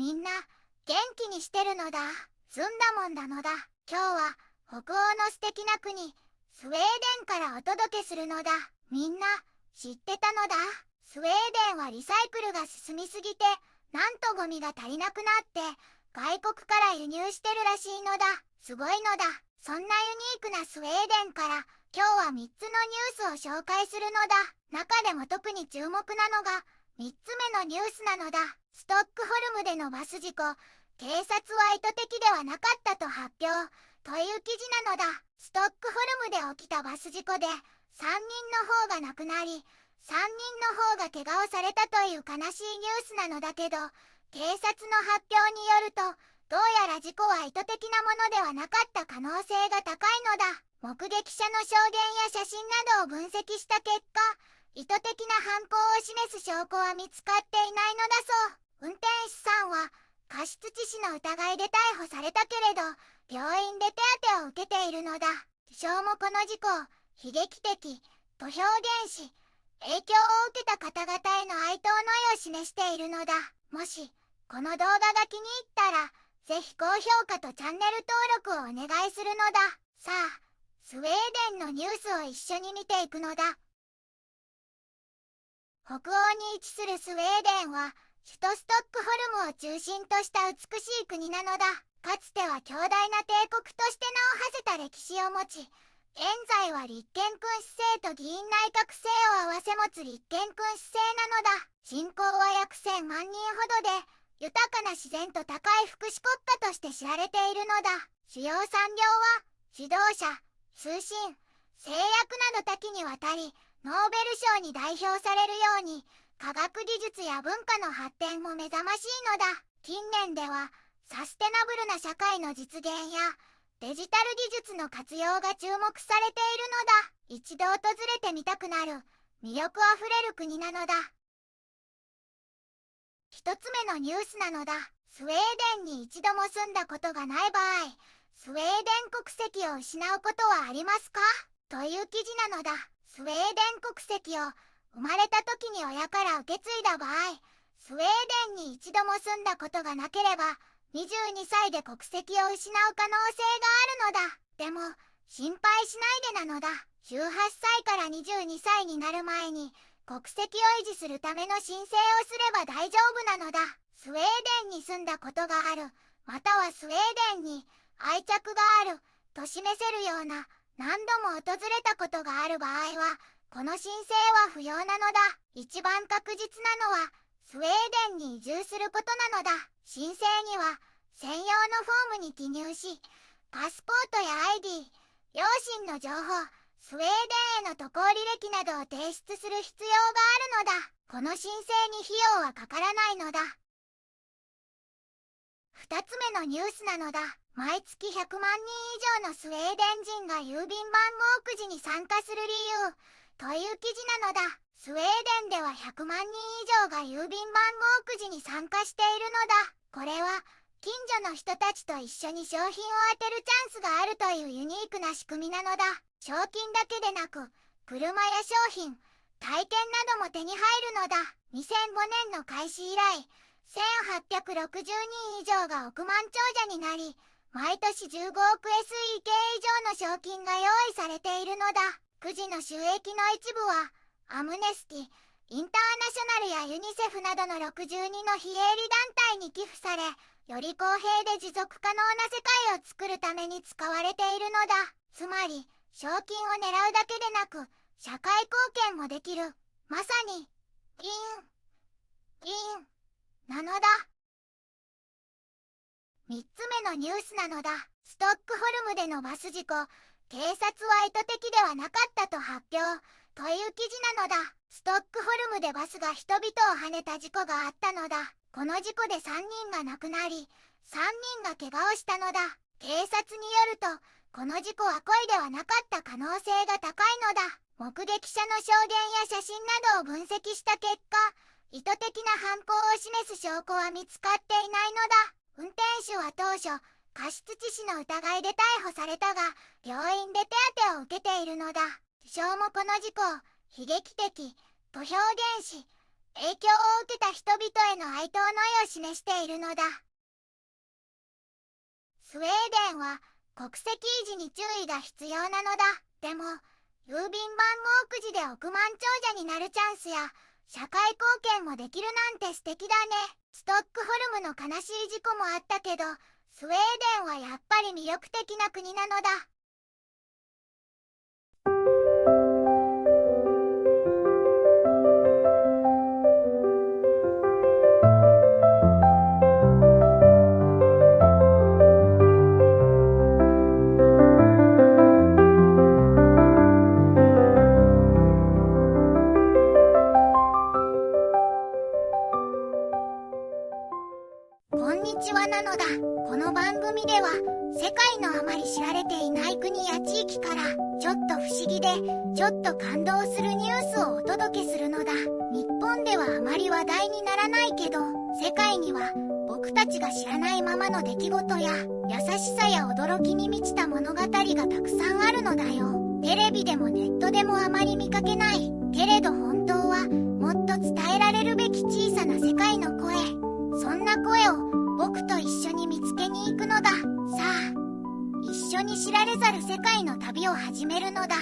みんな元気にしてるのだ。ずんだもんなのだ。今日は北欧の素敵な国スウェーデンからお届けするのだ。みんな知ってたのだ。スウェーデンはリサイクルが進みすぎて、なんとゴミが足りなくなって外国から輸入してるらしいのだ。すごいのだ。そんなユニークなスウェーデンから今日は3つのニュースを紹介するのだ。中でも特に注目なのが3つ目のニュースなのだ。ストックホルムでのバス事故、警察は意図的ではなかったと発表という記事なのだ。ストックホルムで起きたバス事故で3人の方が亡くなり、3人の方が怪我をされたという悲しいニュースなのだけど、警察の発表によると、どうやら事故は意図的なものではなかった可能性が高いのだ。目撃者の証言や写真などを分析した結果、意図的な犯行を示す証拠は見つかっていないのだそう。運転手さんは過失致死の疑いで逮捕されたけれど、病院で手当てを受けているのだ。首相もこの事故を悲劇的と表現し、影響を受けた方々への哀悼の意を示しているのだ。もしこの動画が気に入ったら、ぜひ高評価とチャンネル登録をお願いするのだ。さあ、スウェーデンのニュースを一緒に見ていくのだ。北欧に位置するスウェーデンは、首都ストックホルムを中心とした美しい国なのだ。かつては強大な帝国として名を馳せた歴史を持ち、現在は立憲君主制と議員内閣制を合わせ持つ立憲君主制なのだ。人口は約1000万人ほどで、豊かな自然と高い福祉国家として知られているのだ。主要産業は自動車、通信、製薬など多岐にわたり、ノーベル賞に代表されるように、科学技術や文化の発展も目覚ましいのだ。近年ではサステナブルな社会の実現やデジタル技術の活用が注目されているのだ。一度訪れてみたくなる魅力あふれる国なのだ。一つ目のニュースなのだ。スウェーデンに一度も住んだことがない場合、スウェーデン国籍を失うことはありますか？という記事なのだ。スウェーデン国籍を生まれた時に親から受け継いだ場合、スウェーデンに一度も住んだことがなければ、22歳で国籍を失う可能性があるのだ。でも、心配しないでなのだ。18歳から22歳になる前に、国籍を維持するための申請をすれば大丈夫なのだ。スウェーデンに住んだことがある、またはスウェーデンに愛着がある、と示せるような、何度も訪れたことがある場合は、この申請は不要なのだ。一番確実なのは、スウェーデンに移住することなのだ。申請には、専用のフォームに記入し、パスポートや ID、両親の情報、スウェーデンへの渡航履歴などを提出する必要があるのだ。この申請に費用はかからないのだ。二つ目のニュースなのだ。毎月100万人以上のスウェーデン人が郵便番号くじに参加する理由という記事なのだ。スウェーデンでは100万人以上が郵便番号くじに参加しているのだ。これは近所の人たちと一緒に商品を当てるチャンスがあるというユニークな仕組みなのだ。賞金だけでなく、車や商品、体験なども手に入るのだ。2005年の開始以来、1860人以上が億万長者になり、毎年15億 SEK 以上の賞金が用意されているのだ。くじの収益の一部は、アムネスティ、インターナショナルやユニセフなどの62の非営利団体に寄付され、より公平で持続可能な世界を作るために使われているのだ。つまり、賞金を狙うだけでなく、社会貢献もできる。まさに、なのだ。3つ目のニュースなのだ。ストックホルムでのバス事故、警察は意図的ではなかったと発表という記事なのだ。ストックホルムでバスが人々をはねた事故があったのだ。この事故で3人が亡くなり、3人が怪我をしたのだ。警察によると、この事故は故意ではなかった可能性が高いのだ。目撃者の証言や写真などを分析した結果、意図的な犯行を示す証拠は見つかっていないのだ。運転手は当初、過失致死の疑いで逮捕されたが、病院で手当てを受けているのだ。首相もこの事故を悲劇的と表現し、影響を受けた人々への哀悼の意を示しているのだ。スウェーデンは国籍維持に注意が必要なのだ。でも、郵便番号くじで億万長者になるチャンスや、社会貢献もできるなんて素敵だね。ストックホルムの悲しい事故もあったけど、スウェーデンはやっぱり魅力的な国なのだ。こんにちはなのだ。この番組では世界のあまり知られていない国や地域からちょっと不思議でちょっと感動するニュースをお届けするのだ。日本ではあまり話題にならないけど、世界には僕たちが知らないままの出来事や優しさや驚きに満ちた物語がたくさんあるのだよ。テレビでもネットでもあまり見かけない。けれど本当はもっと伝えられるべき小さな世界の声。そんな声を僕と一緒に見つけに行くのだ。さあ、一緒に知られざる世界の旅を始めるのだ。